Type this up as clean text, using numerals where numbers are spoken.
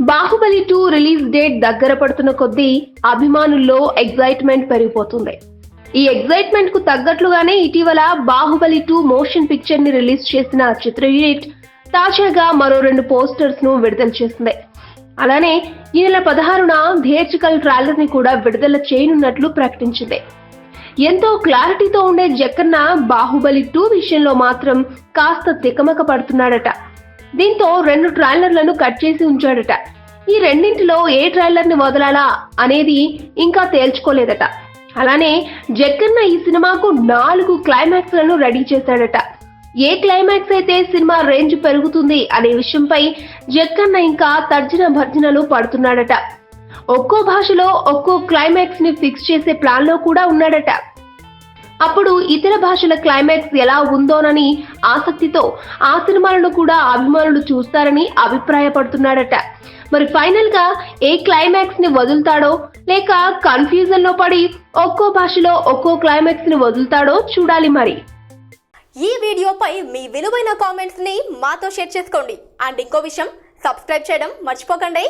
Baahubali 2 release date దగ్గర పడుతున్న కొద్దీ అభిమానుల్లో ఎగ్జైట్మెంట్ పెరిగిపోతుంది. ఈ ఎగ్జైట్మెంట్ కు తగ్గట్లుగానే ఇటీవల బాహుబలి 2 మోషన్ పిక్చర్ ని రిలీజ్ చేసిన చిత్ర యూనిట్ తాజాగా మరో 2 పోస్టర్స్ ను విడుదల చేసింది. అలానే ఈ నెల 16న థియేట్రికల్ ట్రైలర్ ని కూడా విడుదల చేయనున్నట్లు ప్రకటించింది. ఎంతో క్లారిటీతో ఉండే జక్కన్న బాహుబలి 2 విషయంలో మాత్రం కాస్త తికమక పడుతున్నాడట. దీంతో 2 ట్రైలర్లను కట్ చేసి ఉంచాడట. ఈ రెండింటిలో ఏ ట్రైలర్ ని వదలాలా అనేది ఇంకా తేల్చుకోలేదట. అలానే జక్కన్న ఈ సినిమాకు 4 క్లైమాక్స్ లను రెడీ చేశాడట. ఏ క్లైమాక్స్ అయితే సినిమా రేంజ్ పెరుగుతుంది అనే విషయంపై జక్కన్న ఇంకా తర్జన భర్జనలు పడుతున్నాడట. ఒక్కో భాషలో ఒక్కో క్లైమాక్స్ ని ఫిక్స్ చేసే ప్లాన్ లో కూడా ఉన్నాడట. అప్పుడు ఇతర భాషల క్లైమాక్స్ ఎలా ఉందోనని ఆసక్తితో ఆ సినిమాలను కూడా అభిమానులు చూస్తారని అభిప్రాయపడుతున్నాడట. మరి ఫైనల్ గా ఏ క్లైమాక్స్ ని వదులుతాడో లేక కన్ఫ్యూజన్ లో పడి ఒక్కో భాషలో ఒక్కో క్లైమాక్స్ ని వదులుతాడో చూడాలి. మరి ఈ వీడియోపై మీ విలువైన కామెంట్స్ ని మాతో షేర్ చేసుకోండి. అండ్ ఇంకో విషయం, సబ్స్క్రైబ్ చేయడం మర్చిపోకండి.